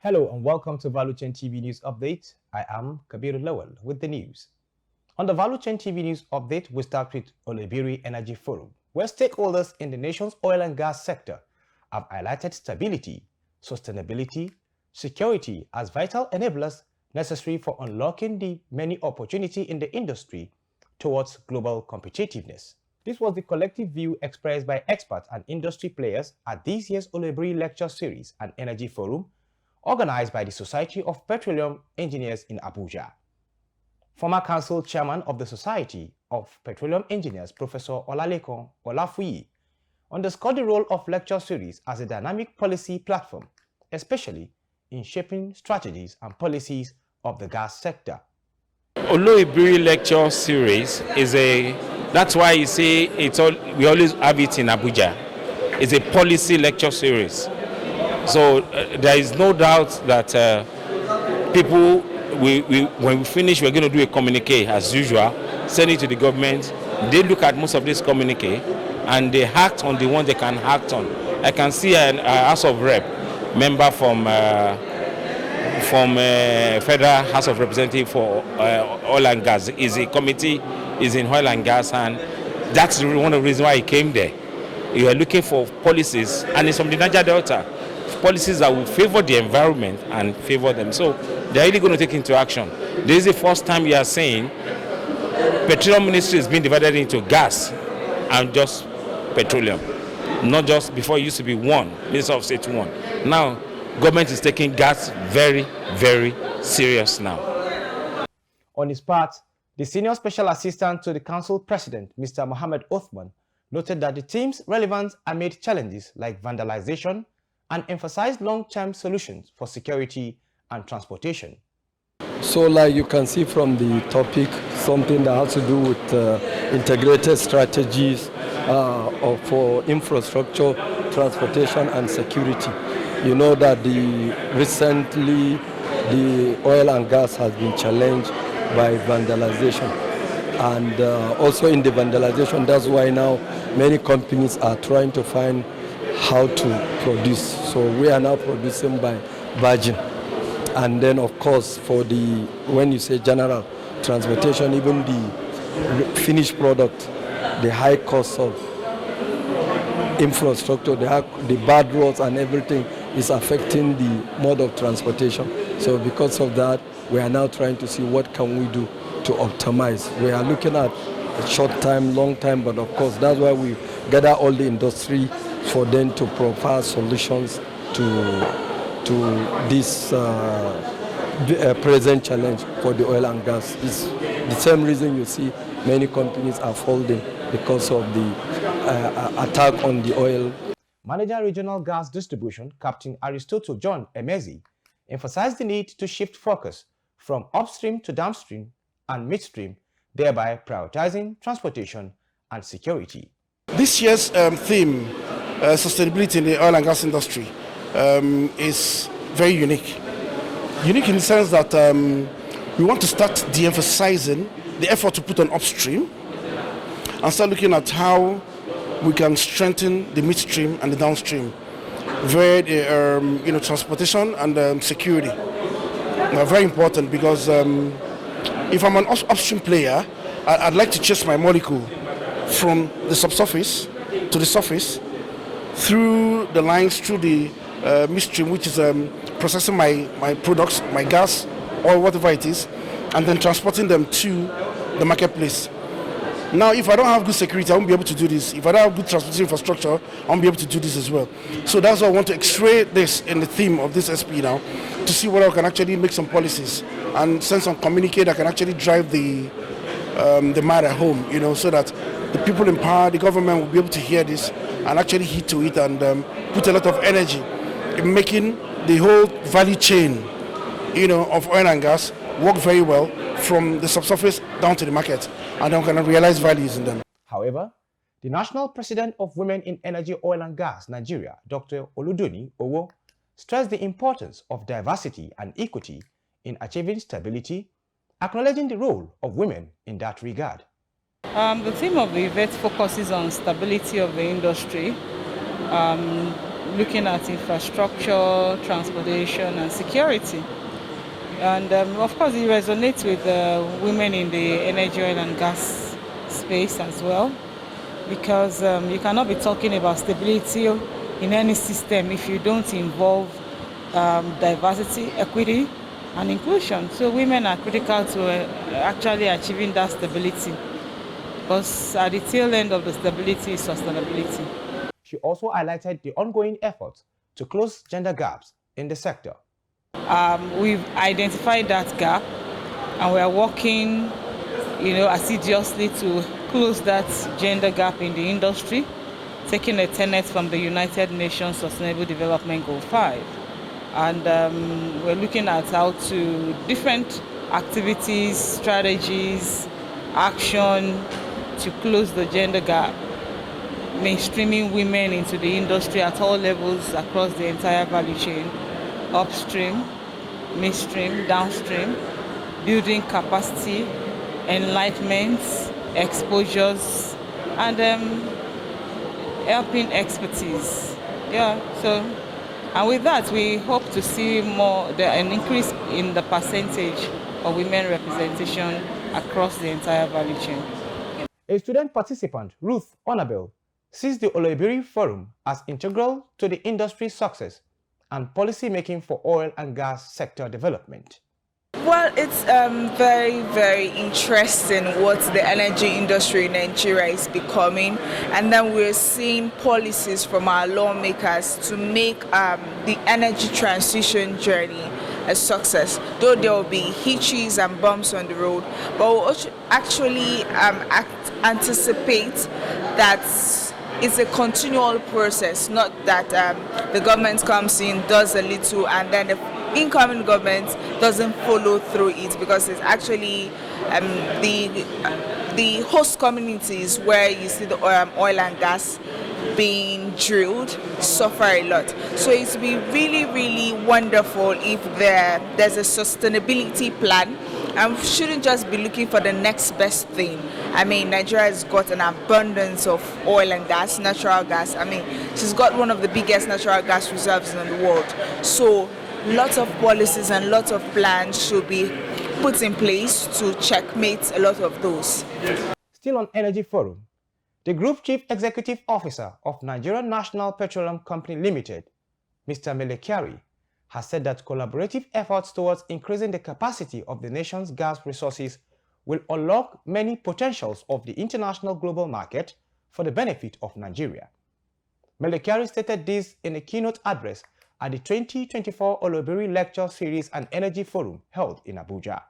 Hello and welcome to ValueChain TV News Update. I am Kabir Lawal with the news. On the ValueChain TV News Update, we start with Olebiri Energy Forum, where stakeholders in the nation's oil and gas sector have highlighted stability, sustainability, security as vital enablers necessary for unlocking the many opportunities in the industry towards global competitiveness. This was the collective view expressed by experts and industry players at this year's Olebiri Lecture Series and Energy Forum, organized by the Society of Petroleum Engineers in Abuja. Former Council Chairman of the Society of Petroleum Engineers, Professor Olalekan Olafuyi, underscored the role of lecture series as a dynamic policy platform, especially in shaping strategies and policies of the gas sector. Olebiri Lecture Series that's why you see we always have it in Abuja. It's a policy lecture series. So there is no doubt that people, when we finish, we're going to do a communique as usual, send it to the government. They look at most of this communique and they act on the one they can act on. I can see a House of Rep member from Federal House of Representatives for oil and gas. Is a committee is in oil and gas, and that's one of the reasons why he came there. You are looking for policies, and it's from the Niger Delta. Policies that will favor the environment and favor them. So they're really going to take into action. This is the first time you are saying petroleum ministry is being divided into gas and just petroleum. Not just before it used to be one, Minister of State one. Now, government is taking gas very, very serious now. On his part, the Senior Special Assistant to the Council President, Mr. Mohammed Othman, noted that the team's relevance amid challenges like vandalization and emphasized long-term solutions for security and transportation. So like you can see from the topic, something that has to do with integrated strategies for infrastructure, transportation and security. You know that recently the oil and gas has been challenged by vandalization. And also in the vandalization, that's why now many companies are trying to find how to produce. So we are now producing by virgin. And then of course when you say general transportation, even the finished product, the high cost of infrastructure, the bad roads and everything is affecting the mode of transportation. So because of that, we are now trying to see what can we do to optimize. We are looking at short time, long time, but of course that's why we gather all the industry for them to provide solutions to this present challenge for the oil and gas. It's the same reason you see many companies are folding because of the attack on the oil. Manager Regional Gas Distribution, Captain Aristotle John Emezi, emphasized the need to shift focus from upstream to downstream and midstream, thereby prioritizing transportation and security. This year's theme, sustainability in the oil and gas industry, is very unique. Unique in the sense that we want to start de-emphasizing the effort to put on upstream and start looking at how we can strengthen the midstream and the downstream via the transportation and security. Are very important because if I'm an upstream player, I'd like to chase my molecule from the subsurface to the surface through the lines, through the midstream, which is processing my products, my gas, or whatever it is, and then transporting them to the marketplace. Now, if I don't have good security, I won't be able to do this. If I don't have good transportation infrastructure, I won't be able to do this as well. So that's why I want to x-ray this in the theme of this SP now, to see whether I can actually make some policies and send some communique that can actually drive the matter home, so that the people in power, the government will be able to hear this and actually heed to it and put a lot of energy in making the whole value chain, of oil and gas work very well from the subsurface down to the market, and then we're going to realize values in them. However, the National President of Women in Energy, Oil and Gas, Nigeria, Dr. Oludoni Owo, stressed the importance of diversity and equity in achieving stability, acknowledging the role of women in that regard. The theme of the event focuses on stability of the industry, looking at infrastructure, transportation, and security. And of course, it resonates with women in the energy, oil, and gas space as well, because you cannot be talking about stability in any system if you don't involve diversity, equity, and inclusion. So women are critical to actually achieving that stability, because at the tail end of the stability is sustainability. She also highlighted the ongoing efforts to close gender gaps in the sector. We've identified that gap, and we are working, assiduously to close that gender gap in the industry, taking a tenet from the United Nations Sustainable Development Goal 5. And we're looking at how to different activities, strategies, action to close the gender gap, mainstreaming women into the industry at all levels across the entire value chain, upstream, midstream, downstream, building capacity, enlightenment, exposures, and helping expertise. And with that, we hope to see an increase in the percentage of women representation across the entire value chain. A student participant, Ruth Onabel, sees the Oloibiri Forum as integral to the industry's success and policy making for oil and gas sector development. Well, it's very, very interesting what the energy industry in Nigeria is becoming, and then we're seeing policies from our lawmakers to make the energy transition journey a success. Though there will be hitches and bumps on the road, but we'll actually anticipate that it's a continual process, not that the government comes in, does a little, and then the incoming government doesn't follow through it, because it's actually the host communities where you see the oil and gas being drilled suffer a lot. So it would be really, really wonderful if there's a sustainability plan, and we shouldn't just be looking for the next best thing. I mean, Nigeria has got an abundance of oil and gas, natural gas. I mean, she's got one of the biggest natural gas reserves in the world. So lots of policies and lots of plans should be put in place to checkmate a lot of those. Still on Energy Forum, the Group Chief Executive Officer of Nigerian National Petroleum Company Limited, Mr. Mele Kyari, has said that collaborative efforts towards increasing the capacity of the nation's gas resources will unlock many potentials of the international global market for the benefit of Nigeria. Mele Kyari stated this in a keynote address at the 2024 Oloibiri Lecture Series and Energy Forum held in Abuja.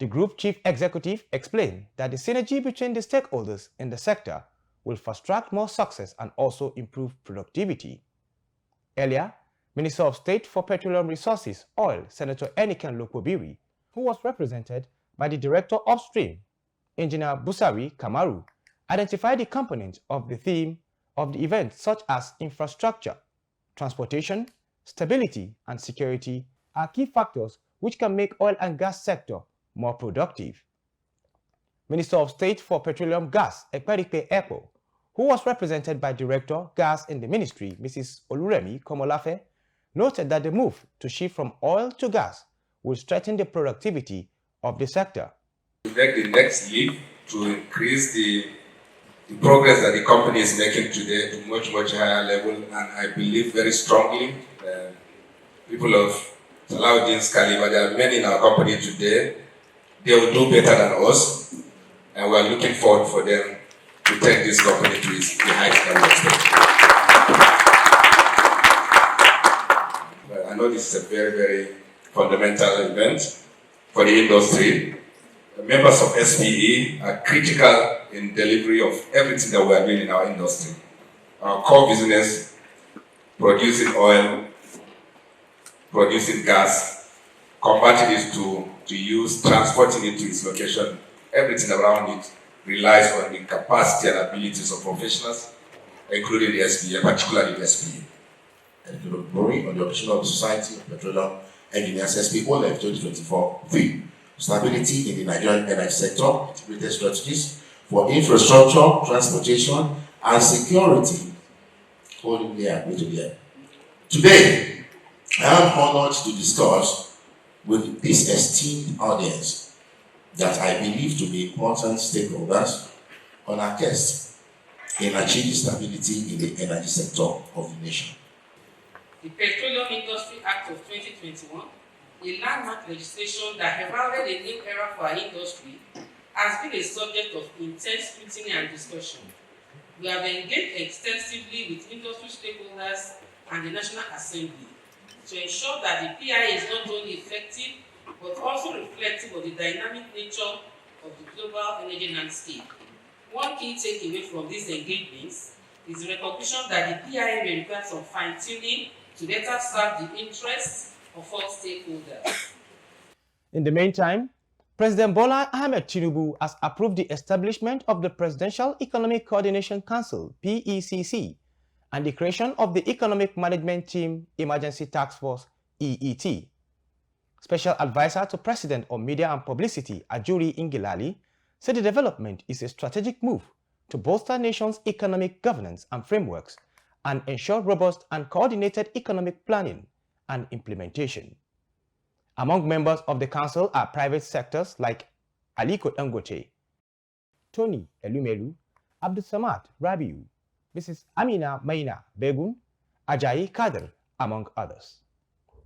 The Group Chief Executive explained that the synergy between the stakeholders in the sector will fast-track more success and also improve productivity. Earlier, Minister of State for Petroleum Resources, Oil, Senator Eniken Lokobiri, who was represented by the Director Upstream, Engineer Busari Kamaru, identified the components of the theme of the event, such as infrastructure, transportation, stability, and security are key factors which can make oil and gas sector more productive. Minister of State for Petroleum Gas, Ekperikpe Epo, who was represented by Director Gas in the Ministry, Mrs. Oluremi Komolafe, noted that the move to shift from oil to gas will strengthen the productivity of the sector. To take the next leap to increase the progress that the company is making today to much higher level, and I believe very strongly people of Salahuddin's caliber, there are many in our company today, they will do better than us, and we are looking forward for them to take this company to the heights that we expect. I know this is a very, very fundamental event for the industry. The members of SPE are critical in delivery of everything that we are doing in our industry. Our core business, producing oil, producing gas, converting it to use, transporting it to its location, everything around it relies on the capacity and abilities of professionals, including the SPE, particularly the SPE. And on the option of the Society of Petroleum Engineers, SPE, OLEF 2024 theme, stability in the Nigerian energy sector, integrated strategies for infrastructure, transportation, and security. wholeheartedly agree to them. Today, I am honored to discuss with this esteemed audience that I believe to be important stakeholders on our quest in achieving stability in the energy sector of the nation. The Petroleum Industry Act of 2021, a landmark legislation that heralded a new era for our industry, has been a subject of intense scrutiny and discussion. We have engaged extensively with industry stakeholders and the National Assembly to ensure that the PIA is not only effective but also reflective of the dynamic nature of the global energy landscape. One key takeaway from these engagements is the recognition that the PIA may require some fine-tuning to better serve the interests of all stakeholders. In the meantime, President Bola Ahmed Tinubu has approved the establishment of the Presidential Economic Coordination Council (PECC) and the creation of the Economic Management Team Emergency Task Force (EET). Special Advisor to President on Media and Publicity Ajuri Ngilali said the development is a strategic move to bolster nation's economic governance and frameworks and ensure robust and coordinated economic planning and implementation. Among members of the council are private sectors like Aliko Dangote, Tony Elumelu, Abdulsamad Rabiu, Mrs. Amina Maina Begun, Ajayi Kader, among others.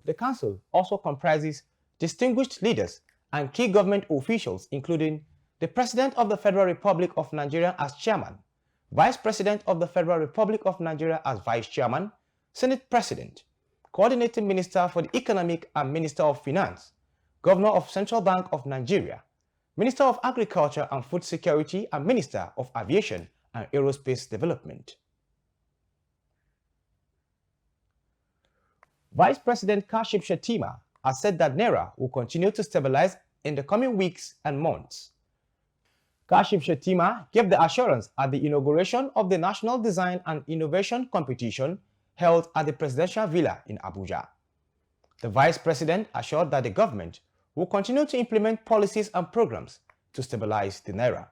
The council also comprises distinguished leaders and key government officials, including the President of the Federal Republic of Nigeria as chairman, Vice President of the Federal Republic of Nigeria as vice chairman, Senate President, Coordinating Minister for the Economic and Minister of Finance, Governor of Central Bank of Nigeria, Minister of Agriculture and Food Security, and Minister of Aviation and Aerospace Development. Vice President Kashim Shettima has said that Naira will continue to stabilize in the coming weeks and months. Kashim Shettima gave the assurance at the inauguration of the National Design and Innovation Competition held at the Presidential Villa in Abuja. The Vice President assured that the government will continue to implement policies and programs to stabilize the Naira.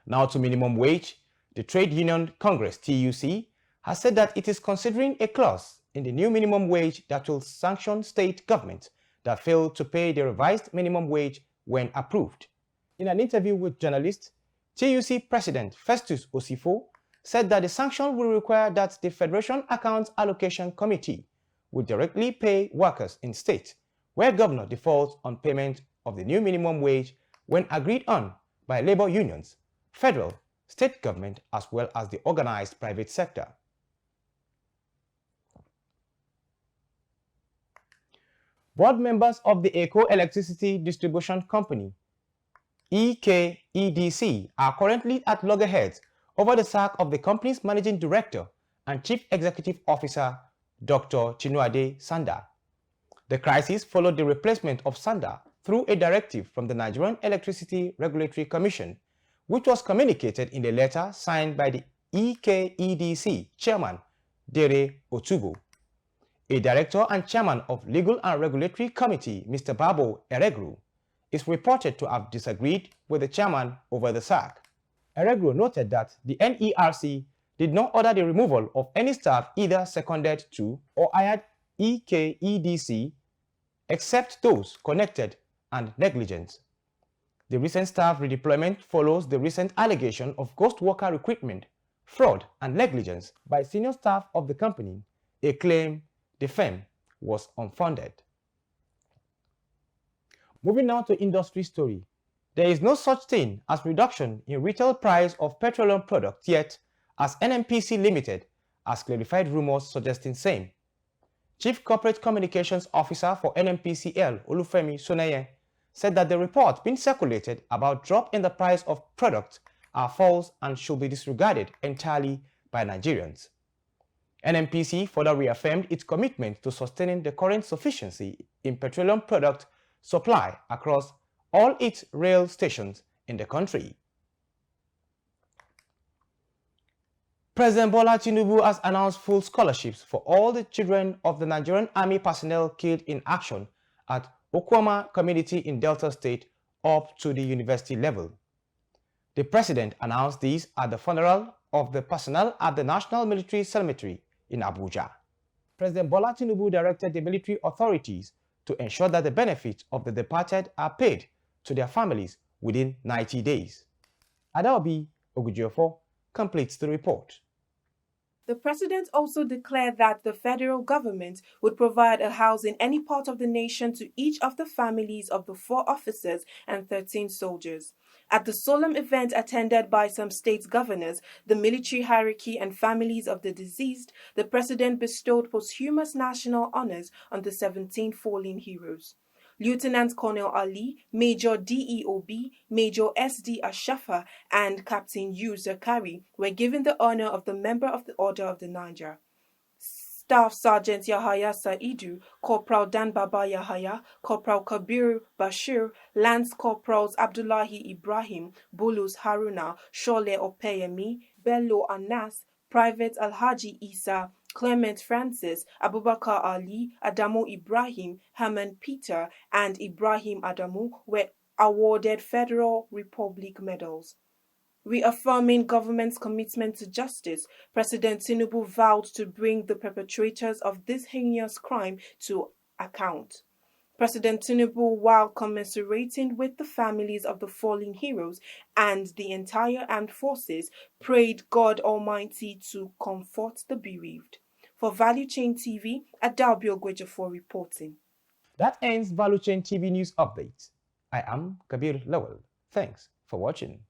Now to minimum wage, the Trade Union Congress TUC has said that it is considering a clause in the new minimum wage that will sanction state governments that fail to pay the revised minimum wage when approved. In an interview with journalists, TUC President Festus Osifo said that the sanction will require that the Federation Accounts Allocation Committee would directly pay workers in states where governor defaults on payment of the new minimum wage when agreed on by labor unions, federal, state government, as well as the organized private sector. Board members of the Eco Electricity Distribution Company, EKEDC, are currently at loggerheads over the sack of the company's managing director and chief executive officer, Dr. Chinuade Sanda. The crisis followed the replacement of Sanda through a directive from the Nigerian Electricity Regulatory Commission, which was communicated in a letter signed by the EKEDC chairman, Dere Otubo. A director and chairman of Legal and Regulatory Committee, Mr. Babo Eregru, is reported to have disagreed with the chairman over the sack. Eregru noted that the NERC did not order the removal of any staff either seconded to or hired EKEDC except those connected and negligent. The recent staff redeployment follows the recent allegation of ghost worker recruitment, fraud, and negligence by senior staff of the company, a claim the firm was unfounded. Moving now to industry story. There is no such thing as reduction in retail price of petroleum products yet, as NNPC Limited has clarified rumors suggesting same. Chief Corporate Communications Officer for NNPCL, Olufemi Sonaye, said that the reports being circulated about drop in the price of products are false and should be disregarded entirely by Nigerians. NNPC further reaffirmed its commitment to sustaining the current sufficiency in petroleum product supply across all its rail stations in the country. President Bola Tinubu has announced full scholarships for all the children of the Nigerian Army personnel killed in action at Okwama community in Delta State up to the university level. The president announced this at the funeral of the personnel at the National Military Cemetery in Abuja. President Bola Tinubu directed the military authorities to ensure that the benefits of the departed are paid to their families within 90 days. Adaobi Ogujiofo completes the report. The president also declared that the federal government would provide a house in any part of the nation to each of the families of the 4 officers and 13 soldiers. At the solemn event attended by some state governors, the military hierarchy and families of the deceased, the president bestowed posthumous national honors on the 17 fallen heroes. Lieutenant Colonel Ali, Major DEOB, Major SD Ashafa, and Captain U Zakari were given the honor of the Member of the Order of the Niger. Staff Sergeant Yahaya Saidu, Corporal Dan Baba Yahaya, Corporal Kabiru Bashir, Lance Corporals Abdullahi Ibrahim, Bulus Haruna, Shole Opeyemi, Bello Anas, Private Alhaji Isa, Clement Francis, Abubakar Ali, Adamu Ibrahim, Haman Peter, and Ibrahim Adamu were awarded Federal Republic medals. Reaffirming government's commitment to justice, President Tinubu vowed to bring the perpetrators of this heinous crime to account. President Tinubu, while commiserating with the families of the fallen heroes and the entire armed forces, prayed God Almighty to comfort the bereaved. For Value Chain TV, Adaobi Ogujiofo reporting. That ends Value Chain TV News Update. I am Kabir Lawal. Thanks for watching.